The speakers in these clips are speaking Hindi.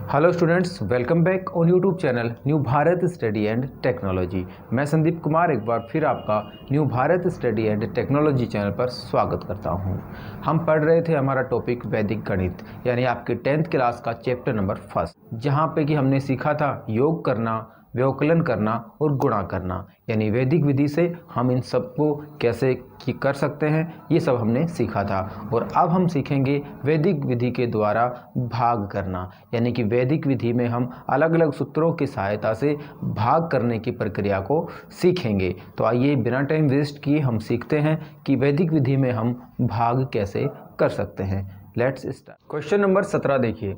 Hello students, welcome back on YouTube channel new Bharat study and technology. मैं संदीप कुमार एक बार फिर आपका new Bharat study and technology channel पर स्वागत करता हूं। हम पढ़ रहे थे हमारा टॉपिक वैदिक गणित, यानी आपके 10th क्लास का चैप्टर नंबर 1, जहां पे कि हमने सीखा था योग करना, व्यवकलन करना और गुणा करना। यानी वैदिक विधि से हम इन सबको कैसे कर सकते हैं, ये सब हमने सीखा था। और अब हम सीखेंगे वैदिक विधि के द्वारा भाग करना, यानी कि वैदिक विधि में हम अलग अलग सूत्रों की सहायता से भाग करने की प्रक्रिया को सीखेंगे। तो आइए बिना टाइम वेस्ट किए हम सीखते हैं कि वैदिक विधि में हम भाग कैसे कर सकते हैं। Let's start. क्वेश्चन नंबर 17 देखिए,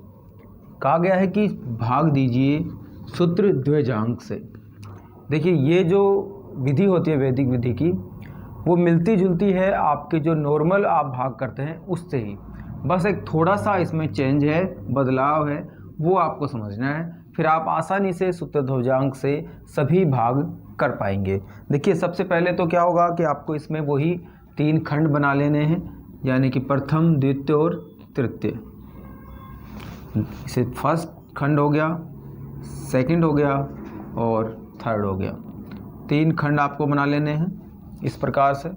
कहा गया है कि भाग दीजिए सूत्र द्विजांक से। देखिए, ये जो विधि होती है वैदिक विधि की, वो मिलती जुलती है आपके जो नॉर्मल आप भाग करते हैं उससे ही, बस एक थोड़ा सा इसमें चेंज है, बदलाव है, वो आपको समझना है। फिर आप आसानी से सूत्र द्विजांक से सभी भाग कर पाएंगे। देखिए, सबसे पहले तो क्या होगा कि आपको इसमें वही 3 खंड बना लेने हैं, यानी कि प्रथम, द्वितीय और तृतीय। इसे फर्स्ट खंड हो गया, सेकंड हो गया और थर्ड हो गया। 3 खंड आपको बना लेने हैं इस प्रकार से।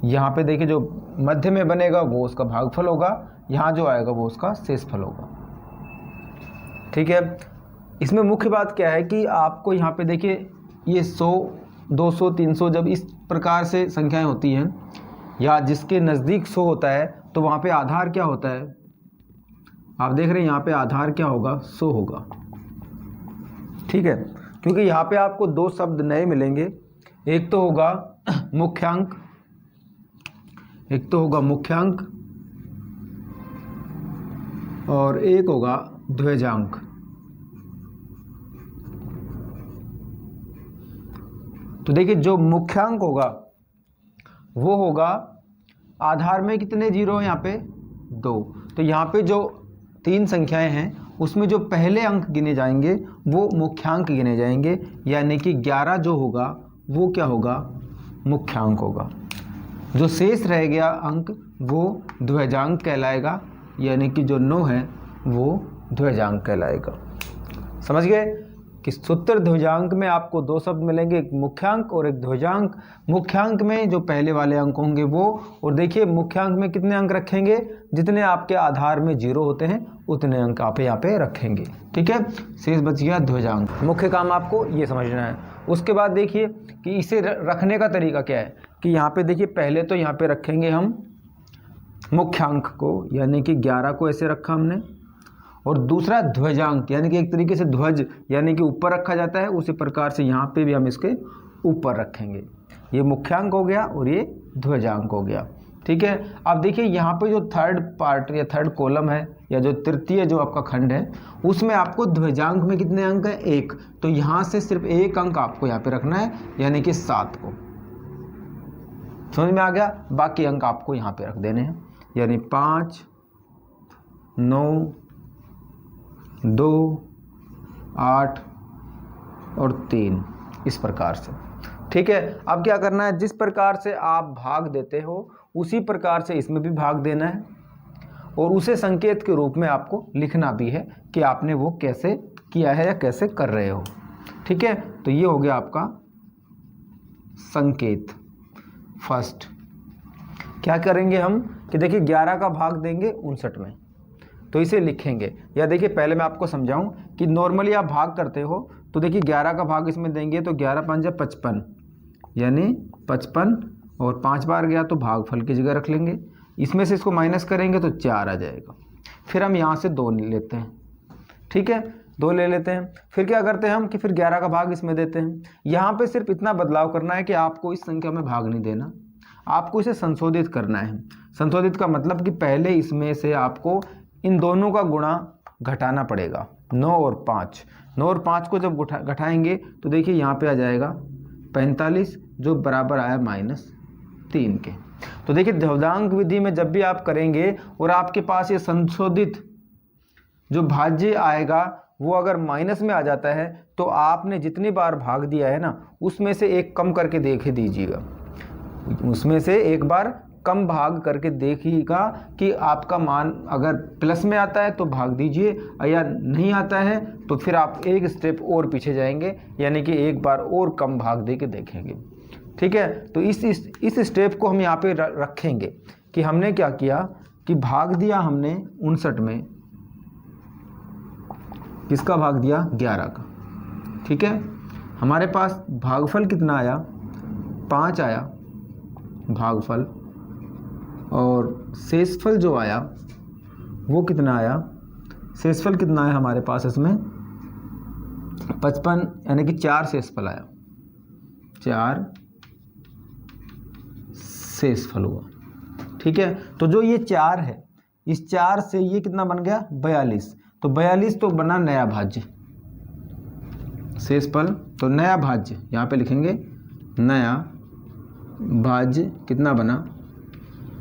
यहाँ पे देखिए, जो मध्य में बनेगा वो उसका भागफल होगा, यहाँ जो आएगा वो उसका शेषफल होगा। ठीक है। इसमें मुख्य बात क्या है कि आपको यहाँ पे देखिए, ये 100, 200, 300 जब इस प्रकार से संख्याएं होती हैं, या जिसके नज़दीक 100 होता है, तो वहाँ पे आधार क्या होता है, आप देख रहे हैं यहाँ पे आधार क्या होगा, 100 होगा। ठीक है, क्योंकि यहाँ पे आपको 2 शब्द नए मिलेंगे। एक तो होगा मुख्यांक, और एक होगा द्विजांक। तो देखिए, जो मुख्यांक होगा वो होगा, आधार में कितने जीरो हैं, यहाँ पे 2। तो यहाँ पे जो 3 संख्याएं हैं उसमें जो पहले अंक गिने जाएंगे वो मुख्यांक गिने जाएंगे, यानी कि 11 जो होगा वो क्या होगा, मुख्यांक होगा। जो शेष रह गया अंक वो द्विजांक कहलाएगा, यानी कि जो 9 है वो द्विजांक कहलाएगा। समझ गए कि सूत्र द्विजांक में आपको 2 शब्द मिलेंगे, एक मुख्यांक और एक द्विजांक। मुख्यांक में जो पहले वाले अंक होंगे वो, और देखिए मुख्यांक में कितने अंक रखेंगे, जितने आपके आधार में 0 होते हैं उतने अंक आप यहाँ पे रखेंगे। ठीक है, शेष बच गया द्विजांक। मुख्य काम आपको ये समझना है। उसके बाद देखिए कि इसे रखने का तरीका क्या है, कि यहाँ पे देखिए, पहले तो यहाँ पे रखेंगे हम मुख्यांक को, यानी कि 11 को ऐसे रखा हमने, और दूसरा ध्वजांक, यानी कि एक तरीके से ध्वज यानी कि ऊपर रखा जाता है, उसी प्रकार से यहाँ पे भी हम इसके ऊपर रखेंगे। ये मुख्यांक हो गया और ये ध्वजांक हो गया। ठीक है। अब देखिए, यहाँ पे जो थर्ड पार्ट या थर्ड कॉलम है, या जो तृतीय जो आपका खंड है, उसमें आपको ध्वजांक में कितने अंक है, 1। तो यहाँ से सिर्फ 1 अंक आपको यहाँ पे रखना है, यानी कि 7 को। समझ में आ गया। बाकी अंक आपको यहाँ पे रख देने हैं, यानी 5, 9, 2, 8 और 3, इस प्रकार से। ठीक है। अब क्या करना है, जिस प्रकार से आप भाग देते हो उसी प्रकार से इसमें भी भाग देना है, और उसे संकेत के रूप में आपको लिखना भी है कि आपने वो कैसे किया है या कैसे कर रहे हो। ठीक है। तो ये हो गया आपका संकेत फर्स्ट। क्या करेंगे हम कि देखिए, 11 का भाग देंगे 59 में, तो इसे लिखेंगे। या देखिए, पहले मैं आपको समझाऊं कि नॉर्मली आप भाग करते हो तो देखिए 11 का भाग इसमें देंगे तो 11 5 55, यानी 55, और 5 बार गया तो भागफल की जगह रख लेंगे। इसमें से इसको माइनस करेंगे तो 4 आ जाएगा। फिर हम यहाँ से 2 लेते हैं। ठीक है, 2 ले लेते हैं। फिर क्या करते हैं हम कि फिर 11 का भाग इसमें देते हैं। यहाँ पे सिर्फ इतना बदलाव करना है कि आपको इस संख्या में भाग नहीं देना, आपको इसे संशोधित करना है। संशोधित का मतलब कि पहले इसमें से आपको इन दोनों का गुणा घटाना पड़ेगा। 9 और 5, 9 और 5 को जब घटाएंगे तो देखिए यहाँ पे आ जाएगा 45, जो बराबर आया -3 के। तो देखिए, द्विजांक विधि में जब भी आप करेंगे और आपके पास ये संशोधित जो भाज्य आएगा वो अगर माइनस में आ जाता है, तो आपने जितनी बार भाग दिया है ना, उसमें से एक कम करके देख दीजिएगा, उसमें से एक बार कम भाग करके देखिएगा कि आपका मान अगर प्लस में आता है तो भाग दीजिए, या नहीं आता है तो फिर आप एक स्टेप और पीछे जाएंगे, यानी कि एक बार और कम भाग दे के देखेंगे। ठीक है, तो इस स्टेप को हम यहाँ पे रखेंगे कि हमने क्या किया कि भाग दिया हमने 59 में, किसका भाग दिया 11 का। ठीक है, हमारे पास भागफल कितना आया 5 आया भागफल, और शेषफल जो आया वो कितना आया, शेषफल कितना आया हमारे पास इसमें 55, यानी कि 4 शेषफल आया, 4 शेषफल हुआ। ठीक है, तो जो ये 4 है, इस 4 से ये कितना बन गया 42, तो 42 तो बना नया भाज्य, शेषफल तो नया भाज्य, यहाँ पे लिखेंगे नया भाज्य कितना बना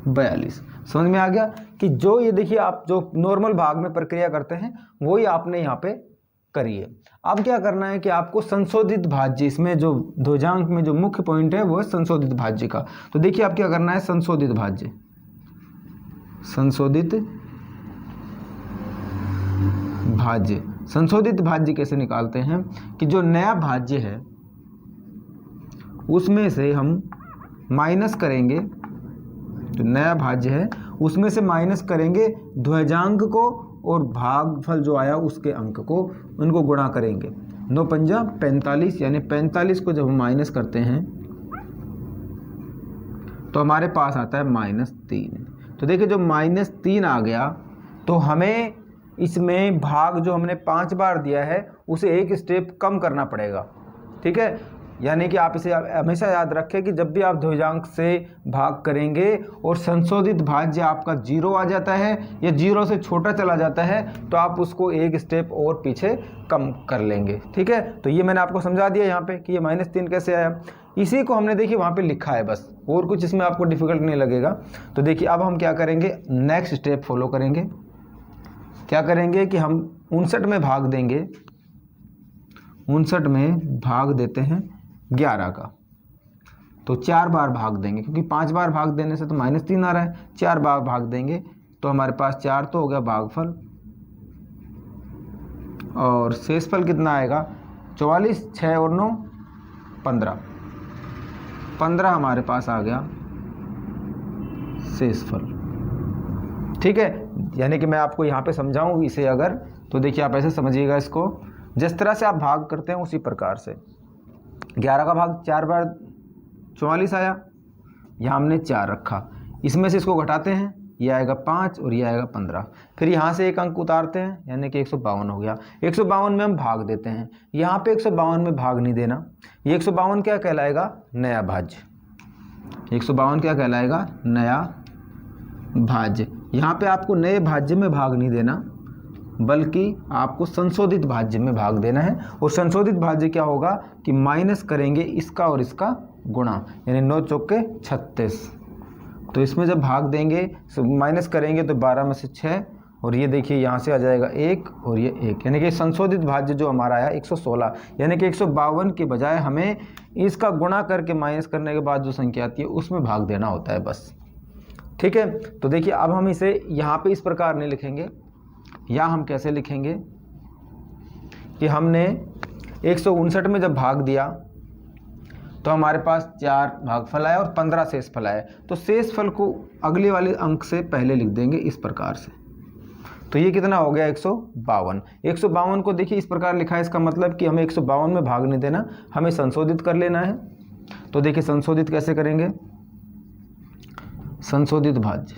42। समझ में आ गया कि जो ये देखिए आप जो नॉर्मल भाग में प्रक्रिया करते हैं वही आपने यहाँ पे करिए। अब क्या करना है कि आपको संशोधित भाज्य, इसमें जो ध्वजांक में जो मुख्य पॉइंट है वो है संशोधित भाज्य का। तो देखिए आप क्या करना है, संशोधित भाज्य, संशोधित भाज्य, संशोधित भाज्य कैसे निकालते हैं कि जो नया भाज्य है उसमें से हम माइनस करेंगे, जो नया भाज्य है उसमें से माइनस करेंगे ध्वजांक को और भागफल जो आया उसके अंक को, उनको गुणा करेंगे। 9 पंजा 45, यानी 45 को जब हम माइनस करते हैं तो हमारे पास आता है -3। तो देखिए जो -3 आ गया तो हमें इसमें भाग जो हमने 5 बार दिया है उसे एक स्टेप कम करना पड़ेगा। ठीक है, यानी कि आप इसे हमेशा याद रखें कि जब भी आप ध्वजांक से भाग करेंगे और संशोधित भाज्य आपका 0 आ जाता है या 0 से छोटा चला जाता है तो आप उसको एक स्टेप और पीछे कम कर लेंगे। ठीक है, तो ये मैंने आपको समझा दिया यहाँ पे कि ये -3 कैसे आया। इसी को हमने देखिए वहाँ पे लिखा है बस, और कुछ इसमें आपको डिफिकल्ट नहीं लगेगा। तो देखिए अब हम क्या करेंगे, नेक्स्ट स्टेप फॉलो करेंगे। क्या करेंगे कि हम 59 में भाग देंगे, 59 में भाग देते हैं 11 का, तो 4 बार भाग देंगे, क्योंकि 5 बार भाग देने से तो -3 आ रहा है, 4 बार भाग देंगे तो हमारे पास 4 तो हो गया भागफल, और शेषफल कितना आएगा 44, 6 और 9 15, 15 हमारे पास आ गया शेषफल। ठीक है, यानी कि मैं आपको यहाँ पे समझाऊँ इसे अगर, तो देखिए आप ऐसे समझिएगा इसको, जिस तरह से आप भाग करते हैं उसी प्रकार से। 11 का भाग 4 बार 44 आया, यहाँ हमने 4 रखा, इसमें से इसको घटाते हैं, ये आएगा 5 और ये आएगा 15, फिर यहाँ से एक अंक उतारते हैं, यानी कि 152 हो गया। 152 में हम भाग देते हैं, यहाँ पे 152 में भाग नहीं देना, ये 152 क्या कहलाएगा नया भाज्य, 152 क्या कहलाएगा नया भाज्य। यहाँ पे आपको नए भाज्य में भाग नहीं देना, बल्कि आपको संशोधित भाज्य में भाग देना है। और संशोधित भाज्य क्या होगा कि माइनस करेंगे इसका और इसका गुणा, यानी 9 चौके 36। तो इसमें जब भाग देंगे माइनस करेंगे तो 12 में से 6, और ये देखिए यहाँ से आ जाएगा 1 और ये 1, यानी कि संशोधित भाज्य जो हमारा आया 116, यानी कि 152 के बजाय हमें इसका गुणा करके माइनस करने के बाद जो संख्या आती है उसमें भाग देना होता है बस। ठीक है, तो देखिए अब हम इसे यहाँ पे इस प्रकार नहीं लिखेंगे, या हम कैसे लिखेंगे कि हमने 159 में जब भाग दिया तो हमारे पास 4 भागफल आया और 15 शेषफल आया, तो शेषफल को अगले वाले अंक से पहले लिख देंगे इस प्रकार से। तो ये कितना हो गया 152। 152 को देखिए इस प्रकार लिखा है, इसका मतलब कि हमें 152 में भाग नहीं देना, हमें संशोधित कर लेना है। तो देखिए संशोधित कैसे करेंगे, संशोधित भाज्य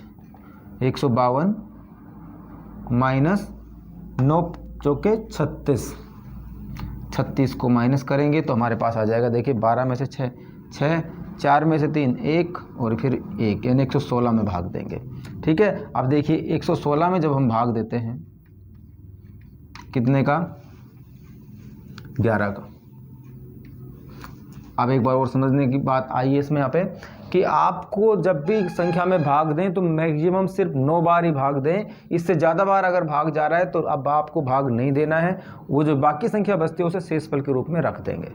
152 माइनस 9 चौके 36, 36 को माइनस करेंगे तो हमारे पास आ जाएगा, देखिए 12 में से 6, 4 में से 3 1 और फिर 1, यानी 116 में भाग देंगे। ठीक है, अब देखिए 116 में जब हम भाग देते हैं कितने का 11 का। अब एक बार और समझने की बात आई है इसमें यहाँ पे कि आपको जब भी संख्या में भाग दें तो मैक्सिमम सिर्फ 9 बार ही भाग दें, इससे ज़्यादा बार अगर भाग जा रहा है तो अब आपको भाग नहीं देना है, वो जो बाकी संख्या बचती है उसे शेषफल के रूप में रख देंगे।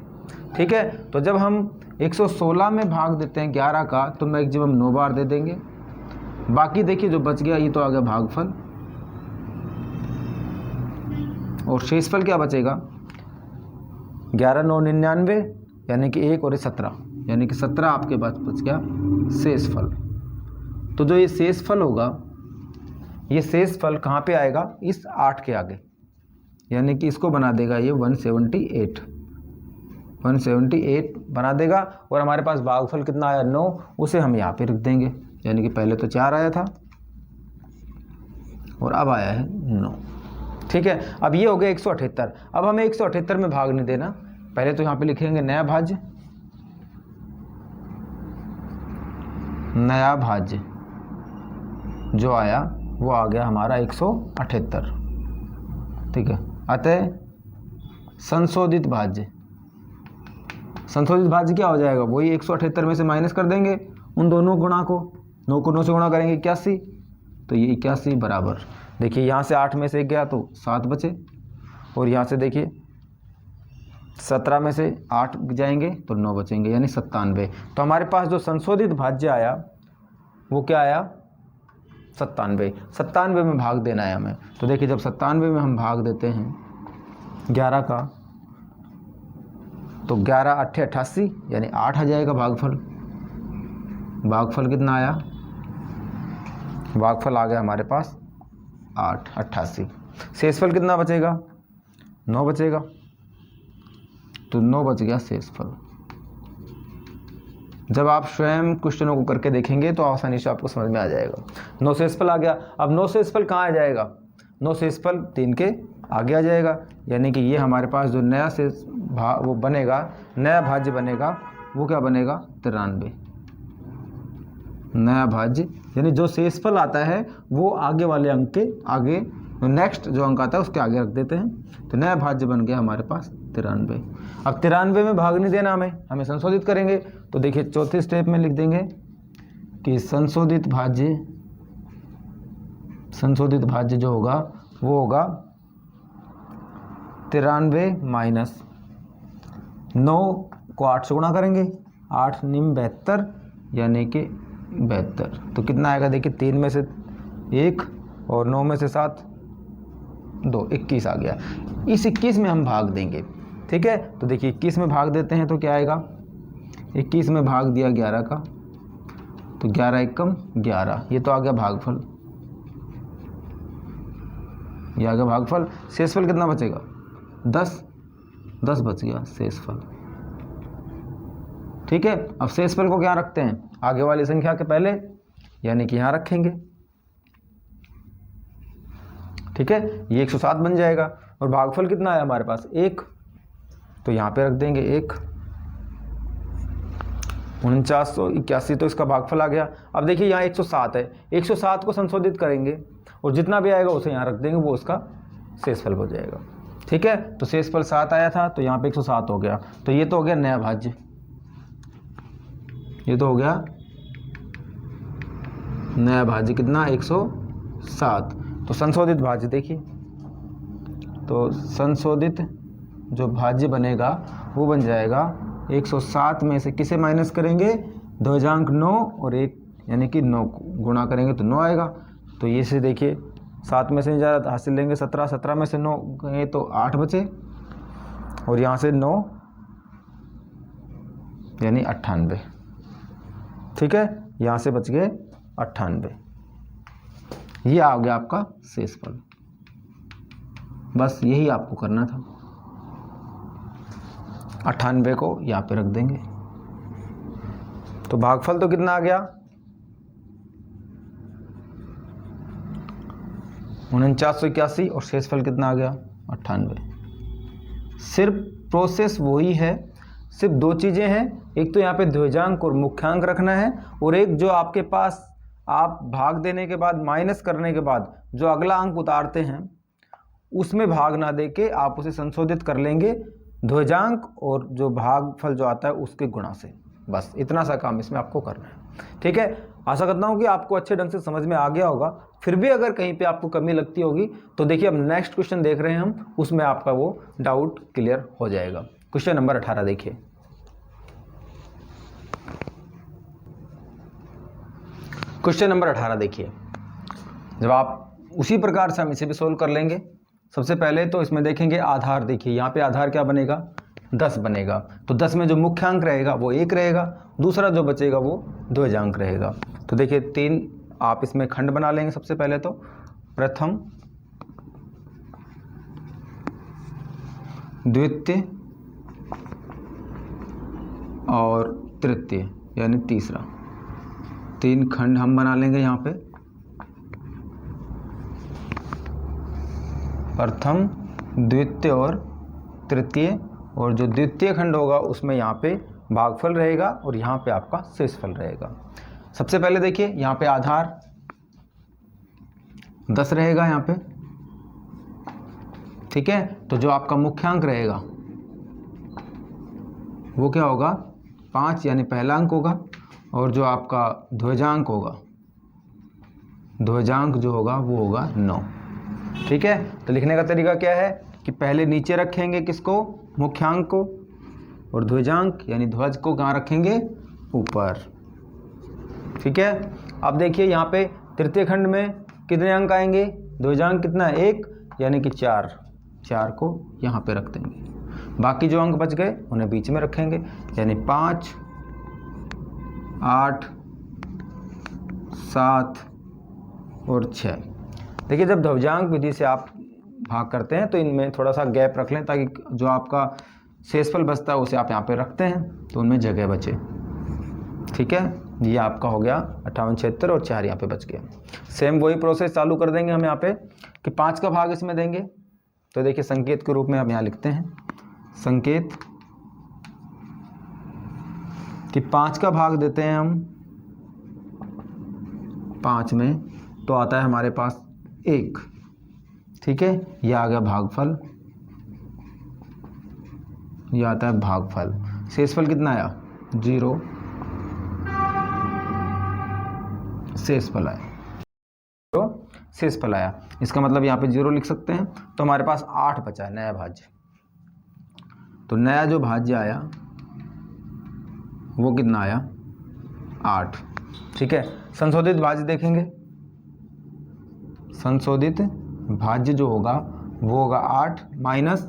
ठीक है, तो जब हम 116 में भाग देते हैं 11 का तो मैक्सिमम 9 बार दे देंगे, बाकी देखिए जो बच गया ये तो आ गया भागफल, और शेषफल क्या बचेगा 11 9 99 यानी कि 1 और 17, यानी कि 17 आपके पास बच गया शेषफल। तो जो ये शेषफल होगा, ये शेषफल कहाँ पे आएगा, इस 8 के आगे, यानी कि इसको बना देगा ये 178 बना देगा। और हमारे पास भागफल कितना आया 9, उसे हम यहाँ पे रख देंगे, यानी कि पहले तो 4 आया था और अब आया है 9। ठीक है, अब ये हो गया 178। अब हमें 178 में भाग नहीं देना, पहले तो यहाँ पे लिखेंगे नया भाज्य जो आया वो आ गया हमारा 178। ठीक है, अतः संशोधित भाज्य क्या हो जाएगा, वही 178 में से माइनस कर देंगे उन दोनों गुणा को, 9 को 9 से गुणा करेंगे 81, तो ये 81 बराबर, देखिए यहाँ से 8 में से 1 गया तो 7 बचे, और यहाँ से देखिए 17 में से 8 जाएंगे तो 9 बचेंगे, यानी 97। तो हमारे पास जो संशोधित भाज्य आया वो क्या आया 97 में भाग देना है हमें। तो देखिए जब 97 में हम भाग देते हैं 11 का, तो 11 8 88 यानी 8 आ जाएगा भागफल कितना आया, भागफल आ गया हमारे पास 8 88। शेषफल कितना बचेगा 9 बचेगा, तो 9 बच गया शेषफल। जब आप स्वयं क्वेश्चनों को करके देखेंगे तो आसानी से आपको समझ में आ जाएगा। 9 शेषफल आ गया। अब 9 शेषफल कहाँ आ जाएगा, 9 शेषफल 3 के आगे आ जाएगा, यानी कि ये हमारे पास जो नया वो बनेगा, नया भाज्य बनेगा, वो क्या बनेगा 93। नया भाज्य यानी जो शेषफल आता है वो आगे वाले अंक के आगे, नेक्स्ट जो अंक आता है उसके आगे रख देते हैं, तो नया भाज्य बन गया हमारे पास 93। अब 93 में भाग नहीं देना हमें संशोधित करेंगे। तो देखिए चौथे स्टेप में लिख देंगे कि संशोधित भाज्य जो होगा वो होगा 93 माइनस 9 को 8 से गुणा करेंगे, 8 निम 72 यानी कि 72। तो कितना आएगा देखिए 3 में से 1 और 9 में से 7 2 21 आ गया। इस 21 में हम भाग देंगे। ठीक है, तो देखिए 21 में भाग देते हैं तो क्या आएगा, 21 में भाग दिया 11 का, तो 11 एकम 11, ये तो आ गया भागफल, ये आ गया भागफल। शेषफल कितना बचेगा 10 बच गया शेषफल। ठीक है, अब शेषफल को क्या रखते हैं आगे वाली संख्या के पहले, यानी कि यहाँ रखेंगे। ठीक है, ये 107 बन जाएगा। और भागफल कितना है हमारे पास 1, तो यहाँ पे रख देंगे 1। 4981 तो इसका भागफल आ गया। अब देखिए यहाँ 107 है, 107 को संशोधित करेंगे और जितना भी आएगा उसे यहाँ रख देंगे, वो उसका शेषफल हो जाएगा। ठीक है, तो शेषफल 7 आया था तो यहाँ पे 107 हो गया, तो ये तो हो गया नया भाज्य, ये तो हो गया नया भाज्य कितना 107। तो संशोधित भाज्य देखिए, तो संशोधित जो भाज्य बनेगा वो बन जाएगा 107 में से किसे माइनस करेंगे 2.9 और 1 यानी कि 9 गुणा करेंगे तो 9 आएगा। तो ये से देखिए 7 में से नहीं जा रहा, हासिल लेंगे 17 में से 9 गए तो 8 बचे, और यहाँ से 9 यानी 98। ठीक है, यहाँ से बच गए 98, ये आ गया आपका शेषफल। बस यही आपको करना था, 98 को यहाँ पे रख देंगे। तो भागफल तो कितना आ गया 4981, और शेषफल कितना आ गया 98। सिर्फ प्रोसेस वही है, सिर्फ 2 चीज़ें हैं, एक तो यहाँ पे द्विजांक और मुख्यांक रखना है, और एक जो आपके पास आप भाग देने के बाद माइनस करने के बाद जो अगला अंक उतारते हैं उसमें भाग ना दे के आप उसे संशोधित कर लेंगे ध्वजांक और जो भागफल जो आता है उसके गुणा से। बस इतना सा काम इसमें आपको करना है। ठीक है, आशा करता हूँ कि आपको अच्छे ढंग से समझ में आ गया होगा। फिर भी अगर कहीं पे आपको कमी लगती होगी तो देखिए अब नेक्स्ट क्वेश्चन देख रहे हैं हम, उसमें आपका वो डाउट क्लियर हो जाएगा। क्वेश्चन नंबर 18 देखिए, क्वेश्चन नंबर 18 देखिए। जब आप उसी प्रकार से हम इसे भी सोल्व कर लेंगे। सबसे पहले तो इसमें देखेंगे आधार। देखिए यहाँ पे आधार क्या बनेगा, 10 बनेगा। तो 10 में जो मुख्य अंक रहेगा वो 1 रहेगा, दूसरा जो बचेगा वो द्विजांक रहेगा। तो देखिए 3 आप इसमें खंड बना लेंगे। सबसे पहले तो प्रथम, द्वितीय और तृतीय यानी तीसरा, 3 खंड हम बना लेंगे यहाँ पे। प्रथम, द्वितीय और तृतीय, और जो द्वितीय खंड होगा उसमें यहाँ पे भागफल रहेगा और यहाँ पे आपका शेषफल रहेगा। सबसे पहले देखिए यहाँ पे आधार 10 रहेगा यहाँ पे, ठीक है। तो जो आपका मुख्यांक रहेगा वो क्या होगा, 5 यानी पहला अंक होगा, और जो आपका द्विजांक होगा, द्विजांक जो होगा वो होगा 9, ठीक है। तो लिखने का तरीका क्या है कि पहले नीचे रखेंगे किसको, मुख्यांक को, और द्विजांक यानी ध्वज को कहाँ रखेंगे, ऊपर, ठीक है। अब देखिए यहाँ पे तृतीय खंड में कितने अंक आएंगे, द्विजांक कितना है 1 यानी कि 4 को यहाँ पे रख देंगे। बाकी जो अंक बच गए उन्हें बीच में रखेंगे, यानी 5, 8, 7 और 6। देखिए जब ध्वजांक विधि से आप भाग करते हैं तो इनमें थोड़ा सा गैप रख लें, ताकि जो आपका शेषफल बचता है उसे आप यहाँ पे रखते हैं तो उनमें जगह बचे, ठीक है। ये आपका हो गया 58, 76 और 4 यहाँ पे बच गया। सेम वही प्रोसेस चालू कर देंगे हम यहाँ पे कि 5 का भाग इसमें देंगे। तो देखिए संकेत के रूप में हम यहाँ लिखते हैं, संकेत कि 5 का भाग देते हैं हम 5 में, तो आता है हमारे पास 1, ठीक है। यह आ गया भागफल, यह आता है भागफल। शेषफल कितना आया, 0, शेषफल आया, 0 शेषफल आया। इसका मतलब यहाँ पे 0 लिख सकते हैं। तो हमारे पास 8 बचा है नया भाज्य। तो नया जो भाज्य आया वो कितना आया, 8, ठीक है। संशोधित भाज्य देखेंगे, संशोधित भाज्य जो होगा वो होगा 8 माइनस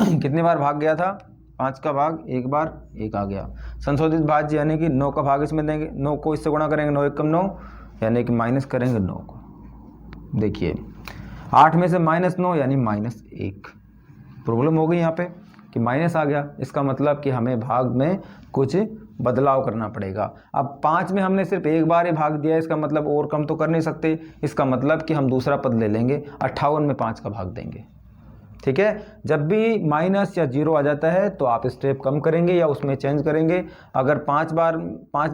कितनी बार भाग गया था, 5 का भाग 1 बार, 1 आ गया। संशोधित भाज्य यानी कि 9 का भाग इसमें देंगे, 9 को इससे गुणा करेंगे, 9 एकम 9 यानी कि माइनस करेंगे 9 को। देखिए 8 में से -9 यानी -1। प्रॉब्लम हो गई यहाँ पे कि माइनस आ गया, इसका मतलब कि हमें भाग में कुछ बदलाव करना पड़ेगा। अब 5 में हमने सिर्फ 1 बार ही भाग दिया, इसका मतलब और कम तो कर नहीं सकते। इसका मतलब कि हम दूसरा पद ले लेंगे, 58 में 5 का भाग देंगे, ठीक है। जब भी माइनस या 0 आ जाता है तो आप स्टेप कम करेंगे या उसमें चेंज करेंगे। अगर 5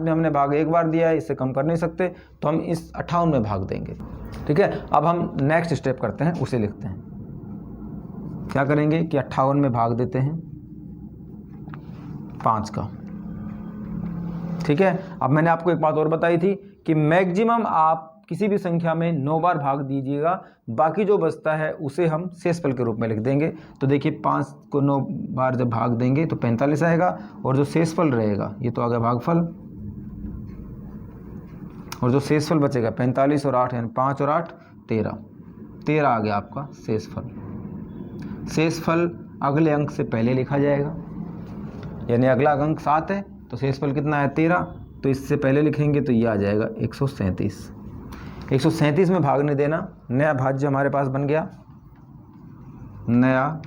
में हमने भाग 1 बार दिया है, इससे कम कर नहीं सकते, तो हम इस 58 में भाग देंगे, ठीक है। अब हम नेक्स्ट स्टेप करते हैं, उसे लिखते हैं। क्या करेंगे कि 58 में भाग देते हैं 5 का, ठीक है। अब मैंने आपको एक बात और बताई थी कि मैक्सिमम आप किसी भी संख्या में 9 बार भाग दीजिएगा, बाकी जो बचता है उसे हम शेषफल के रूप में लिख देंगे। तो देखिए 5 को 9 बार जब भाग देंगे तो 45 आएगा, और जो शेषफल रहेगा ये तो आ गया भागफल, और जो शेषफल बचेगा 45 और 8 यानी 5 और 8 13 आ गया आपका शेषफल। शेषफल अगले अंक से पहले लिखा जाएगा, यानी अगला अंक 7 है तो शेषफल कितना है 13, तो इससे पहले लिखेंगे तो ये आ जाएगा 137। 137 में भाग नहीं देना, नया भाज्य हमारे पास बन गया। नया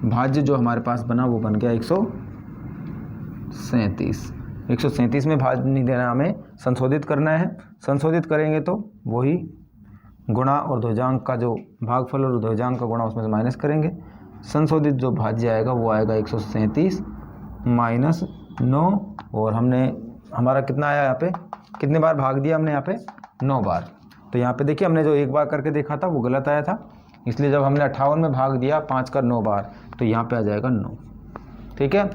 भाज्य जो हमारे पास बना वो बन गया 137। 137 में भाग नहीं देना, हमें संशोधित करना है। संशोधित करेंगे तो वही गुणा और ध्वजांक का जो भागफल और ध्वजांक का गुणा उसमें से माइनस करेंगे। संशोधित जो भाज्य आएगा वो आएगा 137 माइनस 9, और हमने हमारा कितना आया यहाँ पे, कितने बार भाग दिया हमने यहाँ पे 9 बार। तो यहाँ पे देखिए हमने जो 1 बार करके देखा था वो गलत आया था, इसलिए जब हमने 58 में भाग दिया 5 का 9 बार तो यहाँ पे आ जाएगा 9, ठीक है।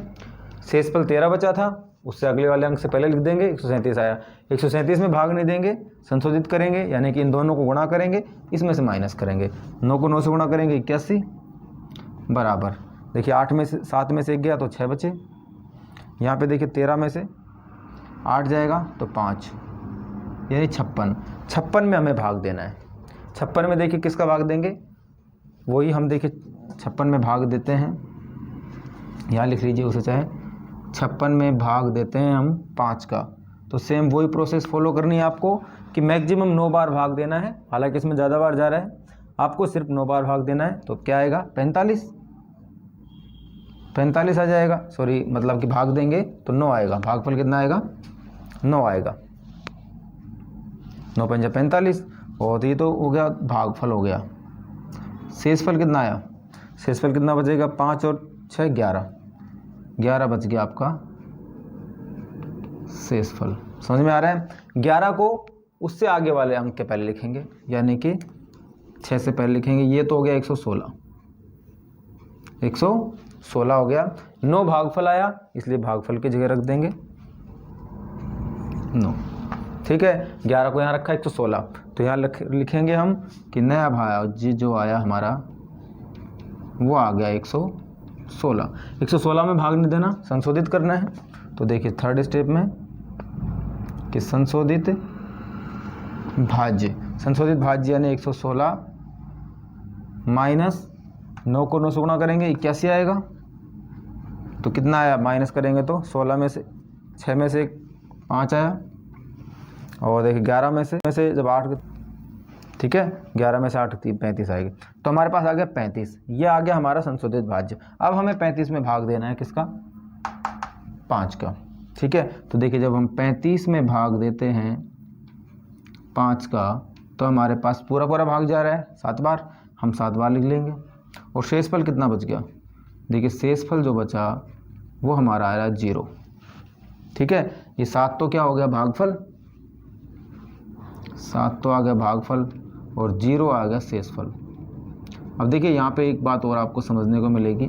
शेषफल 13 बचा था, उससे अगले वाले अंक से पहले लिख देंगे, 137 आया। 137 में भाग नहीं देंगे, संशोधित करेंगे, यानी कि इन दोनों को गुणा करेंगे, इसमें से माइनस करेंगे। 9 को 9 से गुणा करेंगे 81 बराबर, देखिए 8 में से 7 में से 1 गया तो 6 बचे। यहाँ पे देखिए 13 में से 8 जाएगा तो 5, यानी 56 में हमें भाग देना है। 56 में देखिए किसका भाग देंगे, वही हम देखिए 56 में भाग देते हैं, यहाँ लिख लीजिए उसे, चाहे 56 में भाग देते हैं हम 5 का। तो सेम वही प्रोसेस फॉलो करनी है आपको कि मैक्सिमम 9 बार भाग देना है, हालांकि इसमें ज़्यादा बार जा रहा है, आपको सिर्फ 9 बार भाग देना है। तो क्या आएगा 45 आ जाएगा, सॉरी मतलब कि भाग देंगे तो 9 आएगा, भागफल कितना आएगा 9 आएगा, 9 पंजा 45, और ये तो हो गया भागफल हो गया। शेषफल कितना आया, शेषफल कितना बचेगा, 5 और 6 11 बच गया आपका शेषफल। समझ में आ रहा है। 11 को उससे आगे वाले अंक के पहले लिखेंगे, यानी कि 6 से पहले लिखेंगे। ये तो हो गया 116 हो गया। 9 भागफल आया, इसलिए भागफल की जगह रख देंगे 9। ठीक है, 11 को यहाँ रखा 116, तो यहाँ लिखेंगे हम कि नया भाग जो आया हमारा वो आ गया 116। 116 में भाग नहीं देना, संशोधित करना है। तो देखिए थर्ड स्टेप में कि संशोधित भाज्य यानी 116 माइनस 9 को 9 से गुणा करेंगे 81 आएगा। तो कितना आया, माइनस करेंगे तो 16 में से 6 में से 5 आया, और देखिए 11 में से जब 8, ठीक है 11 में से 8 35 आएगी। तो हमारे पास आ गया 35, ये आ गया हमारा संशोधित भाज्य। अब हमें 35 में भाग देना है किसका, 5 का। ठीक है, तो देखिए जब हम 35 में भाग देते हैं 5 का, तो हमारे पास पूरा भाग जा रहा है 7 बार, हम 7 बार लिख लेंगे। और शेषफल कितना बच गया, देखिए शेषफल जो बचा वो हमारा आया 0। ठीक है, ये 7 तो क्या हो गया भागफल, 7 तो आ गया भागफल, और 0 आ गया शेषफल। अब देखिए यहाँ पे एक बात और आपको समझने को मिलेगी,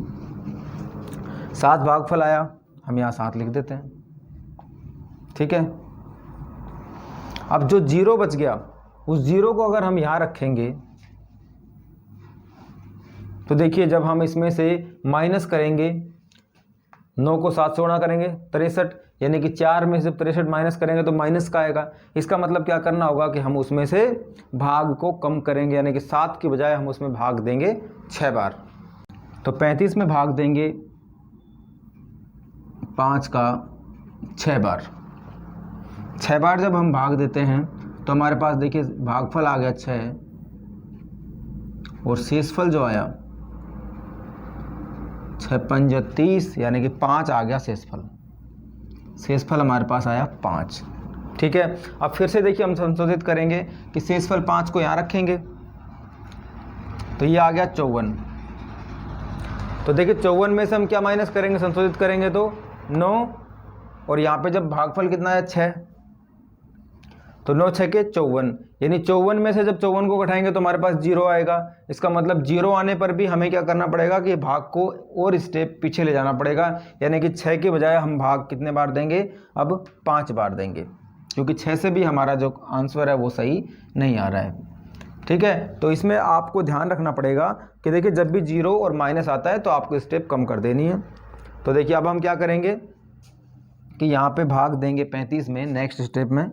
7 भागफल आया, हम यहाँ 7 लिख देते हैं। ठीक है, अब जो 0 बच गया, उस 0 को अगर हम यहाँ रखेंगे तो देखिए जब हम इसमें से माइनस करेंगे, 9 को 7 से गुणा करेंगे 63, यानी कि 4 में से 63 माइनस करेंगे तो माइनस का आएगा। इसका मतलब क्या करना होगा कि हम उसमें से भाग को कम करेंगे, यानी कि 7 की बजाय हम उसमें भाग देंगे 6 बार। तो 35 में भाग देंगे 5 का 6 बार। 6 बार जब हम भाग देते हैं तो हमारे पास देखिए भागफल आ गया 6, और शेषफल जो आया 6 पंजा 30, यानी कि 5 आ गया शेषफल हमारे पास आया 5। ठीक है, अब फिर से देखिए हम संशोधित करेंगे कि शेषफल 5 को यहाँ रखेंगे, तो ये आ गया 54। तो देखिए 54 में से हम क्या माइनस करेंगे, संशोधित करेंगे तो 9, और यहाँ पे जब भागफल कितना है 6, तो 9 6 के 54, यानी 54 में से जब 54 को घटाएंगे तो हमारे पास 0 आएगा। इसका मतलब 0 आने पर भी हमें क्या करना पड़ेगा कि भाग को और स्टेप पीछे ले जाना पड़ेगा, यानी कि 6 के बजाय हम भाग कितने बार देंगे, अब 5 बार देंगे, क्योंकि 6 से भी हमारा जो आंसर है वो सही नहीं आ रहा है। ठीक है, तो इसमें आपको ध्यान रखना पड़ेगा कि देखिए जब भी 0 और माइनस आता है तो आपको स्टेप कम कर देनी है। तो देखिए अब हम क्या करेंगे कि यहाँ पे भाग देंगे 35 में, नेक्स्ट स्टेप में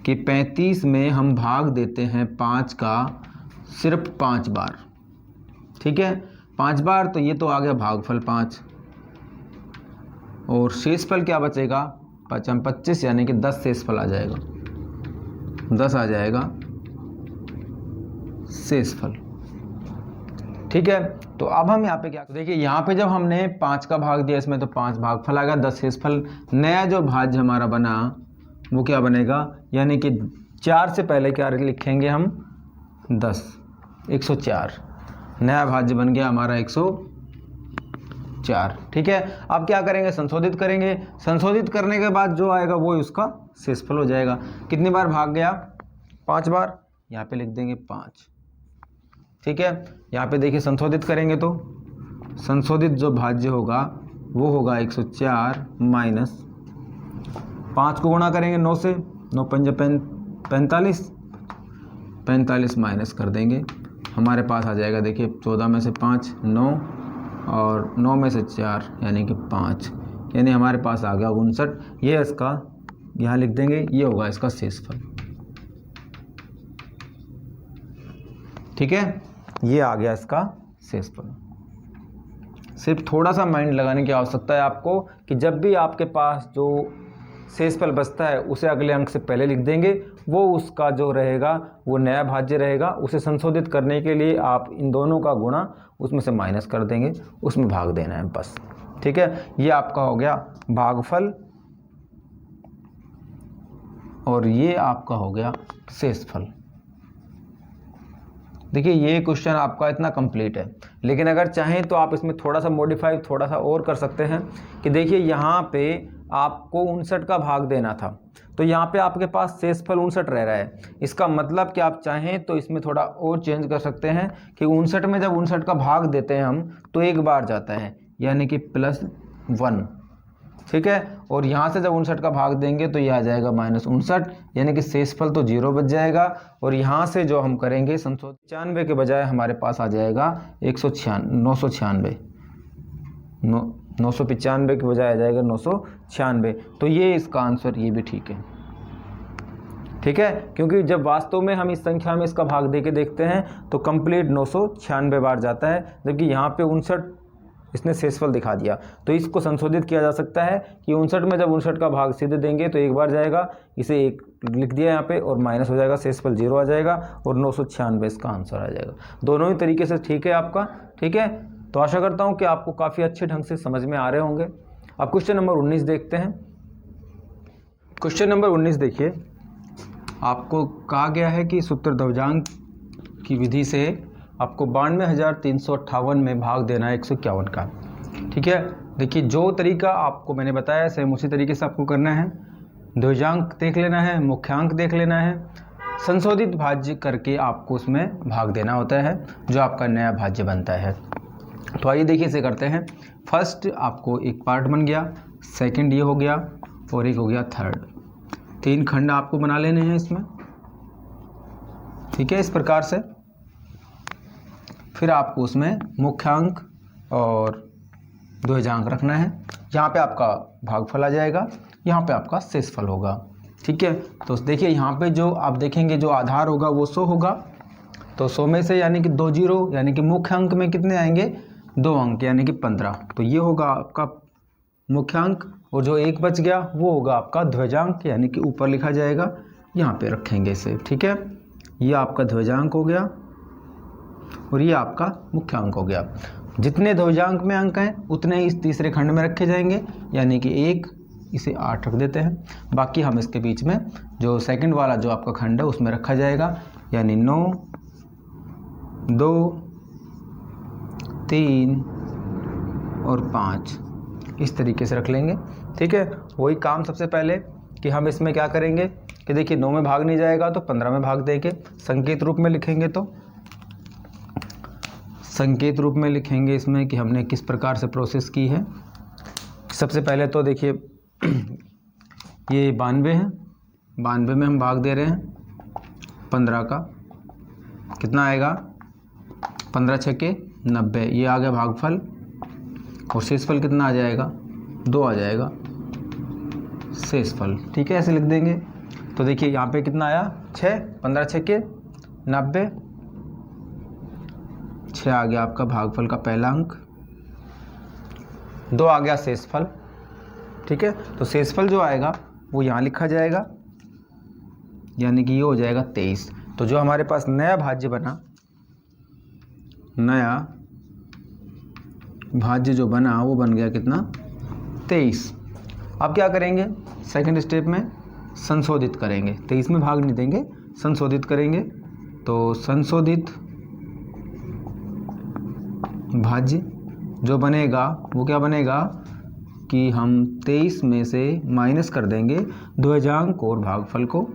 कि 35 में हम भाग देते हैं 5 का सिर्फ 5 बार। ठीक है, 5 बार, तो ये तो आ गया भागफल 5, और शेषफल क्या बचेगा 5 25, यानी कि 10 शेषफल आ जाएगा, 10 आ जाएगा शेषफल। ठीक है, तो अब हम यहाँ पे क्या, देखिए यहाँ पे जब हमने 5 का भाग दिया इसमें तो 5 भागफल आ गया, 10 शेषफल। नया जो भाज्य हमारा बना वो क्या बनेगा, यानी कि 4 से पहले क्या लिखेंगे हम 10, 104। नया भाज्य बन गया हमारा 104। ठीक है, अब क्या करेंगे, संशोधित करेंगे। संशोधित करने के बाद जो आएगा वो उसका शेषफल हो जाएगा। कितनी बार भाग गया, 5 बार, यहाँ पे लिख देंगे 5। ठीक है, यहाँ पे देखिए संशोधित करेंगे तो संशोधित जो भाज्य होगा वो होगा 104 माइनस 5 को गुणा करेंगे 9 से, 9 पंजा 45, 45 माइनस कर देंगे, हमारे पास आ जाएगा देखिए 14 में से 5 9, और 9 में से 4 यानी कि 5, यानी हमारे पास आ गया 59। ये इसका यहाँ लिख देंगे, ये होगा इसका शेषफल। ठीक है, ये आ गया इसका शेषफल। सिर्फ थोड़ा सा माइंड लगाने की आवश्यकता है आपको कि जब भी आपके पास जो शेषफल बचता है उसे अगले अंक से पहले लिख देंगे, वो उसका जो रहेगा वो नया भाज्य रहेगा। उसे संशोधित करने के लिए आप इन दोनों का गुणा उसमें से माइनस कर देंगे, उसमें भाग देना है बस। ठीक है, ये आपका हो गया भागफल और ये आपका हो गया शेषफल। देखिए ये क्वेश्चन आपका इतना कंप्लीट है, लेकिन अगर चाहें तो आप इसमें थोड़ा सा मॉडिफाई थोड़ा सा और कर सकते हैं कि देखिए यहाँ पे आपको 59 का भाग देना था, तो यहाँ पे आपके पास शेषफल 59 रह रहा है। इसका मतलब कि आप चाहें तो इसमें थोड़ा और चेंज कर सकते हैं कि 59 में जब 59 का भाग देते हैं हम तो एक बार जाता है, यानी कि +1। ठीक है, और यहाँ से जब 59 का भाग देंगे तो ये आ जाएगा -59, यानी कि शेषफल तो 0 बच जाएगा। और यहाँ से जो हम करेंगे संशोधित 95 के बजाय हमारे पास आ जाएगा 996, 995 के बजाय आ जाएगा 996। तो ये इसका आंसर, ये भी ठीक है। ठीक है, क्योंकि जब वास्तव में हम इस संख्या में इसका भाग दे के देखते हैं तो कंप्लीट 996 बार जाता है, जबकि यहाँ पे 59 इसने शेषफल दिखा दिया। तो इसको संशोधित किया जा सकता है कि 59 में जब 59 का भाग सीधे देंगे तो एक बार जाएगा, इसे एक लिख दिया यहाँ पे और माइनस हो जाएगा, शेषफल 0 आ जाएगा और 996 इसका आंसर आ जाएगा। दोनों ही तरीके से ठीक है आपका। ठीक है, तो आशा करता हूँ कि आपको काफ़ी अच्छे ढंग से समझ में आ रहे होंगे। अब क्वेश्चन नंबर 19 देखते हैं। क्वेश्चन नंबर 19 देखिए, आपको कहा गया है कि सूत्रध्वजांक की विधि से आपको 92,358 में भाग देना है 151 का। ठीक है, देखिए जो तरीका आपको मैंने बताया सेम उसी तरीके से आपको करना है। ध्वजांक देख लेना है, मुख्यांक देख लेना है, संशोधित भाज्य करके आपको उसमें भाग देना होता है, जो आपका नया भाज्य बनता है। तो आइए देखिए इसे करते हैं। फर्स्ट आपको एक पार्ट बन गया, सेकंड ये हो गया और एक हो गया थर्ड। 3 खंड आपको बना लेने हैं इसमें। ठीक है, इस प्रकार से फिर आपको उसमें मुख्यांक और ध्वजांक रखना है। यहाँ पे आपका भागफल आ जाएगा, यहाँ पे आपका शेषफल होगा। ठीक है, तो देखिए यहाँ पे जो आप देखेंगे जो आधार होगा वो 100 होगा, तो 100 में से यानी कि 2 जीरो, यानी कि मुख्य अंक में कितने आएंगे 2 अंक, यानी कि 15। तो ये होगा आपका मुख्यांक और जो एक बच गया वो होगा आपका ध्वजांक, यानी कि ऊपर लिखा जाएगा, यहाँ पे रखेंगे इसे। ठीक है, ये आपका ध्वजांक हो गया और ये आपका मुख्यांक हो गया। जितने ध्वजांक में अंक हैं उतने इस तीसरे खंड में रखे जाएंगे, यानी कि 1, इसे 8 रख देते हैं। बाकी हम इसके बीच में जो सेकंड वाला जो आपका खंड है उसमें रखा जाएगा, यानी 9, 2, 3 और 5 इस तरीके से रख लेंगे। ठीक है, वही काम सबसे पहले कि हम इसमें क्या करेंगे कि देखिए 9 में भाग नहीं जाएगा तो 15 में भाग देके संकेत रूप में लिखेंगे। तो संकेत रूप में लिखेंगे इसमें कि हमने किस प्रकार से प्रोसेस की है। सबसे पहले तो देखिए ये 92 है, 92 में हम भाग दे रहे हैं 15 का, कितना आएगा 15 छक्के 90, ये आ गया भागफल। और शेषफल कितना आ जाएगा 2 आ जाएगा शेषफल। ठीक है, ऐसे लिख देंगे। तो देखिए यहाँ पे कितना आया 6, 15 छक्के 90, 6 आ गया आपका भागफल का पहला अंक, 2 आ गया शेषफल। ठीक है, तो शेषफल जो आएगा वो यहाँ लिखा जाएगा, यानी कि ये हो जाएगा 23। तो जो हमारे पास नया भाज्य बना, नया भाज्य जो बना वो बन गया कितना 23। अब क्या करेंगे सेकंड स्टेप में संशोधित करेंगे, 23 में भाग नहीं देंगे, संशोधित करेंगे। तो संशोधित भाज्य जो बनेगा वो क्या बनेगा कि हम 23 में से माइनस कर देंगे ध्वजांक और भागफल को,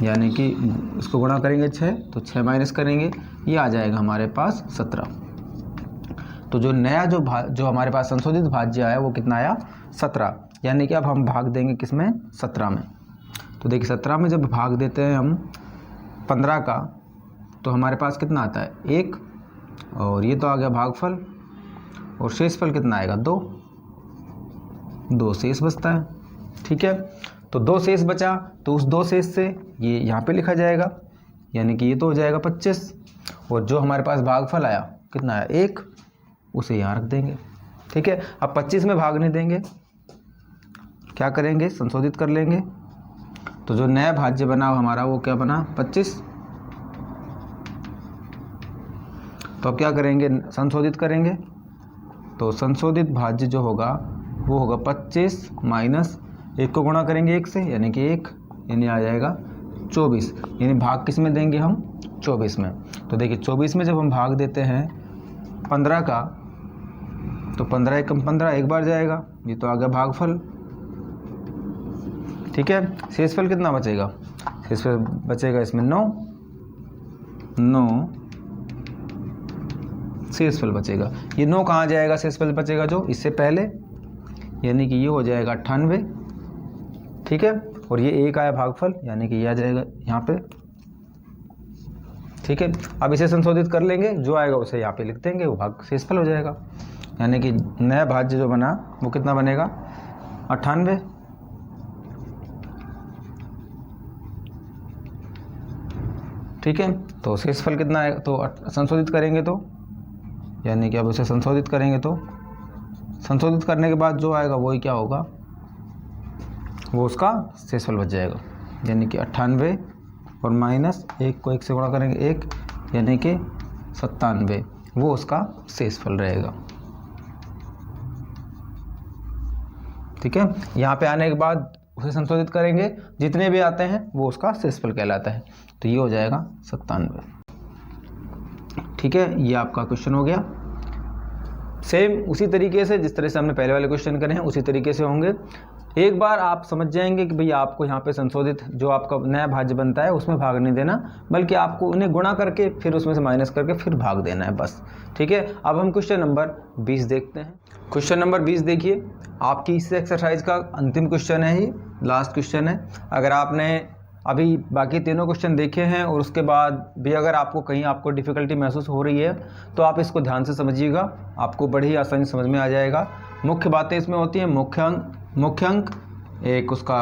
यानी कि इसको गुणा करेंगे 6, तो 6 माइनस करेंगे, ये आ जाएगा हमारे पास 17। तो जो नया जो हमारे पास संशोधित भाज्य आया वो कितना आया 17, यानी कि अब हम भाग देंगे किसमें 17 में। तो देखिए 17 में जब भाग देते हैं हम 15 का तो हमारे पास कितना आता है 1, और ये तो आ गया भागफल, और शेषफल कितना आएगा 2, 2 शेष बचता है। ठीक है, तो 2 शेष बचा, तो उस 2 शेष से ये यहाँ पे लिखा जाएगा, यानी कि ये तो हो जाएगा 25, और जो हमारे पास भागफल आया कितना आया 1, उसे यहाँ रख देंगे। ठीक है, अब 25 में भाग नहीं देंगे, क्या करेंगे, संशोधित कर लेंगे। तो जो नया भाज्य बना हमारा वो क्या बना 25। तो अब क्या करेंगे, संशोधित करेंगे। तो संशोधित भाज्य जो होगा वो होगा 25 माइनस 1 को गुणा करेंगे 1 से, यानी कि 1, यानी आ जाएगा 24, यानी भाग किस में देंगे हम 24 में। तो देखिए 24 में जब हम भाग देते हैं 15 का, तो 15 एकम 15 एक बार जाएगा, ये तो आ गया भागफल। ठीक है, शेषफल कितना बचेगा, शेषफल बचेगा इसमें 9 शेषफल बचेगा। ये 9 कहाँ जाएगा, शेषफल बचेगा जो इससे पहले, यानी कि ये हो जाएगा 98। ठीक है, और ये 1 आया भागफल, यानी कि ये आ जाएगा यहाँ पे। ठीक है, अब इसे संशोधित कर लेंगे, जो आएगा उसे यहाँ पे लिख देंगे, वो भाग शेषफल हो जाएगा। यानी कि नया भाज्य जो बना वो कितना बनेगा 98। ठीक है, तो शेषफल कितना आएगा, तो संशोधित करेंगे तो, यानी कि अब इसे संशोधित करेंगे तो संशोधित करने के बाद जो आएगा वही क्या होगा, वो उसका शेषफल बच जाएगा। यानी कि 98 और माइनस 1 को 1 से गुणा करेंगे 1, यानी कि 97, वो उसका शेषफल रहेगा। ठीक है, यहाँ पे आने के बाद उसे संशोधित करेंगे, जितने भी आते हैं वो उसका शेषफल कहलाता है। तो ये हो जाएगा 97। ठीक है, ये आपका क्वेश्चन हो गया। सेम उसी तरीके से जिस तरह से हमने पहले वाले क्वेश्चन करे हैं उसी तरीके से होंगे। एक बार आप समझ जाएंगे कि भैया आपको यहाँ पे संशोधित जो आपका नया भाज्य बनता है उसमें भाग नहीं देना, बल्कि आपको उन्हें गुणा करके फिर उसमें से माइनस करके फिर भाग देना है बस। ठीक है, अब हम क्वेश्चन नंबर 20 देखते हैं। क्वेश्चन नंबर 20 देखिए, आपकी इस एक्सरसाइज का अंतिम क्वेश्चन है, ये लास्ट क्वेश्चन है। अगर आपने अभी बाकी तीनों क्वेश्चन देखे हैं और उसके बाद भी अगर आपको कहीं आपको डिफ़िकल्टी महसूस हो रही है तो आप इसको ध्यान से समझिएगा, आपको बड़ी आसानी समझ में आ जाएगा। मुख्य बातें इसमें होती हैं, मुख्य अंक, एक उसका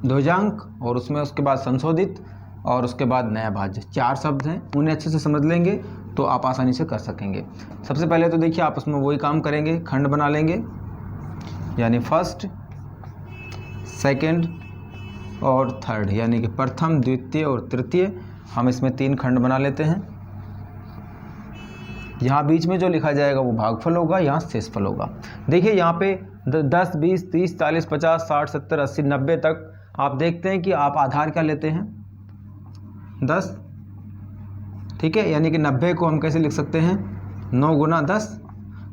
ध्वजांक, और उसमें उसके बाद संशोधित, और उसके बाद नया भाज्य। 4 शब्द हैं, उन्हें अच्छे से समझ लेंगे तो आप आसानी से कर सकेंगे। सबसे पहले तो देखिए आप उसमें वही काम करेंगे, खंड बना लेंगे, यानी फर्स्ट, सेकंड और थर्ड, यानी कि प्रथम, द्वितीय और तृतीय। हम इसमें 3 खंड बना लेते हैं। यहाँ बीच में जो लिखा जाएगा वो भागफल होगा, यहाँ शेषफल होगा। देखिए यहाँ पे 10, 20, 30, 40, 50, 60, 70, 80, 90 तक आप देखते हैं कि आप आधार क्या लेते हैं 10। ठीक है, यानी कि 90 को हम कैसे लिख सकते हैं 9 गुना 10।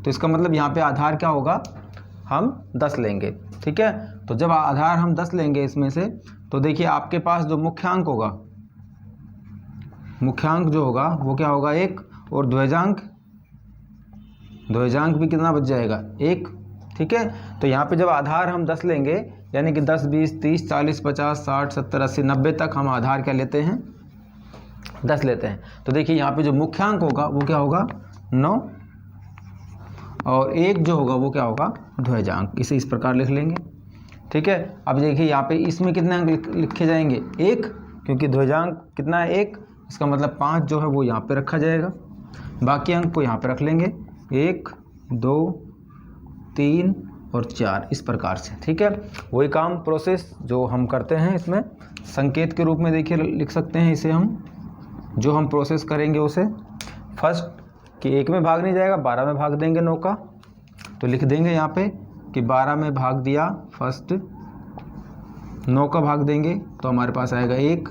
तो इसका मतलब यहाँ पे आधार क्या होगा, हम 10 लेंगे। ठीक है, तो जब आधार हम 10 लेंगे इसमें से, तो देखिए आपके पास जो मुख्यांक होगा, मुख्यांक जो होगा वो क्या होगा 1, और ध्वजांक भी कितना बच जाएगा 1। ठीक है, तो यहाँ पे जब आधार हम 10 लेंगे, यानी कि 10, 20, 30, 40, 50, 60, 70, 80, 90 तक हम आधार क्या लेते हैं 10 लेते हैं। तो देखिए यहाँ पे जो मुख्यांक होगा वो क्या होगा 9, और 1 जो होगा वो क्या होगा ध्वजांक। इसे इस प्रकार लिख लेंगे। ठीक है, अब देखिए यहाँ पे इसमें कितने अंक लिखे जाएंगे 1, क्योंकि ध्वजांक कितना है 1, इसका मतलब 5 जो है वो यहाँ पे रखा जाएगा। बाकी अंक को यहाँ पे रख लेंगे 1, 2, 3 और 4, इस प्रकार से। ठीक है, वही काम प्रोसेस जो हम करते हैं इसमें संकेत के रूप में देखिए लिख सकते हैं इसे हम, जो हम प्रोसेस करेंगे उसे फर्स्ट कि 1 में भाग नहीं जाएगा, 12 में भाग देंगे 9 का। तो लिख देंगे यहाँ पे कि 12 में भाग दिया फर्स्ट, 9 का भाग देंगे तो हमारे पास आएगा 1,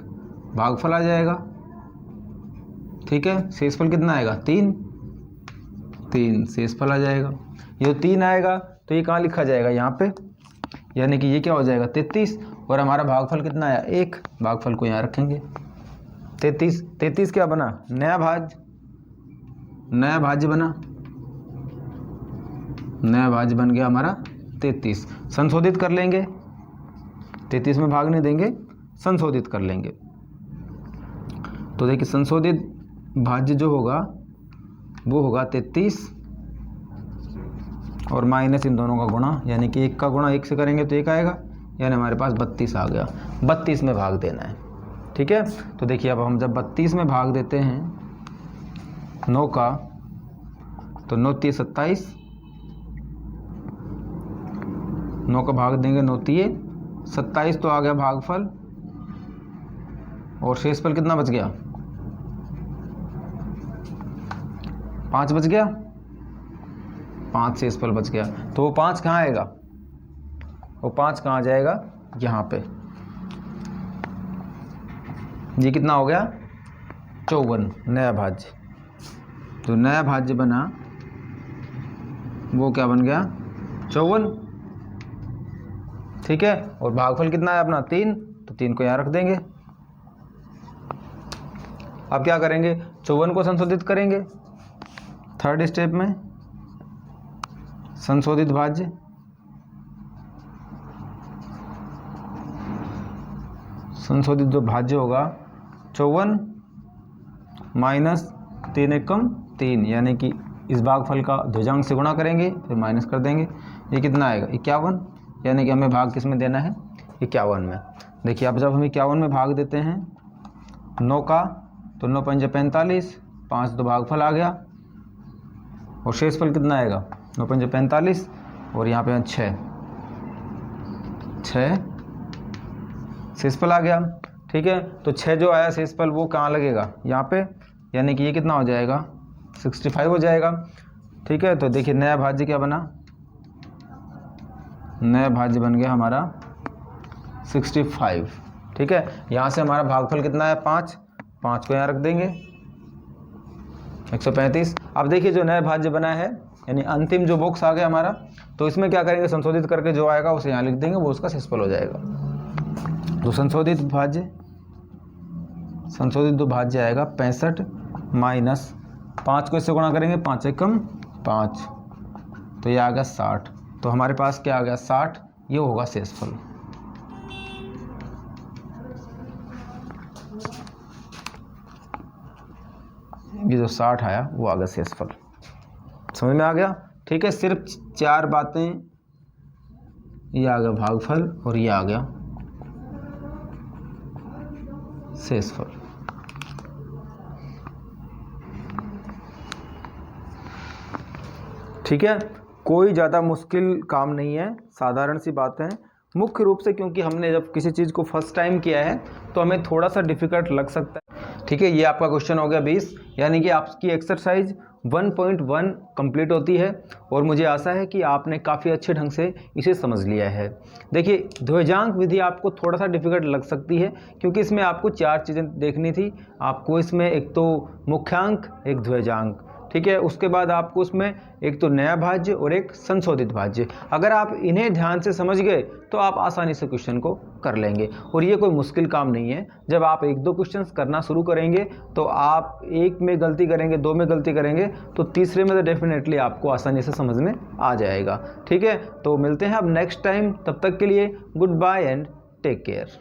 भागफल आ जाएगा। ठीक है, शेषफल कितना आएगा 3 शेषफल आ जाएगा। ये 3 आएगा तो ये कहाँ लिखा जाएगा यहाँ पे, यानी कि ये क्या हो जाएगा 33, और हमारा भागफल कितना आया 1, भागफल को यहाँ रखेंगे 33 क्या बना नया भाज्य बना, नया भाज्य बन गया हमारा 33। संशोधित कर लेंगे, 33 में भाग नहीं देंगे, संशोधित कर लेंगे। तो देखिए संशोधित भाज्य जो होगा वो होगा 33 और माइनस इन दोनों का गुणा, यानी कि 1 का गुणा 1 से करेंगे तो 1 आएगा, यानी हमारे पास 32 आ गया। 32 में भाग देना है, ठीक है। तो देखिए अब हम जब 32 में भाग देते हैं 9 का, तो 9 3 27, 9 का भाग देंगे 9 3 27, तो आ गया भागफल, और शेषफल कितना बच गया, 5 बच गया, 5 शेषफल बच गया। तो वो 5 कहाँ आएगा, वो 5 कहाँ जाएगा, यहाँ पे। ये कितना हो गया, 54, नया भाज्य। तो नया भाज्य बना वो क्या बन गया, 54, ठीक है। और भागफल कितना है अपना 3, तो 3 को यहाँ रख देंगे। अब क्या करेंगे, 54 को संशोधित करेंगे, थर्ड स्टेप में संशोधित भाज्य, संशोधित जो भाज्य होगा 54 माइनस 3 एकम 3, यानी कि इस भागफल का ध्रुजांक से गुणा करेंगे फिर माइनस कर देंगे। ये कितना आएगा, 51, यानी कि हमें भाग किस में देना है, 51 में। देखिए अब जब हम 51 में भाग देते हैं 9 का, तो 9 5 45, 5 तो भागफल आ गया, और शेषफल कितना आएगा, 9 5 45, और यहाँ पे 6 शेषफल आ गया, ठीक है। तो 6 जो आया शेषफल वो कहाँ लगेगा, यहाँ पे, यानी कि ये कितना हो जाएगा, 65 हो जाएगा, ठीक है। तो देखिए नया भाज्य क्या बना, नया भाज्य बन गया हमारा 65, ठीक है। यहाँ से हमारा भागफल कितना है, 5 को यहाँ रख देंगे, 135। अब देखिए जो नया भाज्य बना है, यानी अंतिम जो बॉक्स आ गया हमारा, तो इसमें क्या करेंगे, संशोधित करके जो आएगा उसे यहाँ लिख देंगे, वो उसका शेषफल हो जाएगा। तो संशोधित जो भाज्य आएगा 65 माइनस 5 को इससे गुणा करेंगे, 5 एकम 5, तो ये आ गया 60। तो हमारे पास क्या आ गया, 60, ये होगा शेषफल। ये जो 60 आया वो आ गया शेषफल, समझ में आ गया, ठीक है। सिर्फ 4 बातें, ये आ गया भागफल और ये आ गया शेषफल। ठीक है, कोई ज़्यादा मुश्किल काम नहीं है, साधारण सी बात है। मुख्य रूप से क्योंकि हमने जब किसी चीज़ को फर्स्ट टाइम किया है तो हमें थोड़ा सा डिफ़िकल्ट लग सकता है, ठीक है। ये आपका क्वेश्चन हो गया 20, यानी कि आपकी एक्सरसाइज 1.1 कंप्लीट होती है, और मुझे आशा है कि आपने काफ़ी अच्छे ढंग से इसे समझ लिया है। देखिए ध्रुजांक विधि आपको थोड़ा सा डिफ़िकल्ट लग सकती है, क्योंकि इसमें आपको 4 चीज़ें देखनी थी। आपको इसमें एक तो मुख्यांक, एक ध्रुजांक, ठीक है, उसके बाद आपको उसमें एक तो नया भाज्य और एक संशोधित भाज्य। अगर आप इन्हें ध्यान से समझ गए तो आप आसानी से क्वेश्चन को कर लेंगे, और ये कोई मुश्किल काम नहीं है। जब आप 1-2 क्वेश्चंस करना शुरू करेंगे तो आप 1 में गलती करेंगे, 2 में गलती करेंगे, तो तीसरे में तो डेफिनेटली आपको आसानी से समझ में आ जाएगा, ठीक है। तो मिलते हैं अब नेक्स्ट टाइम, तब तक के लिए goodbye and take care.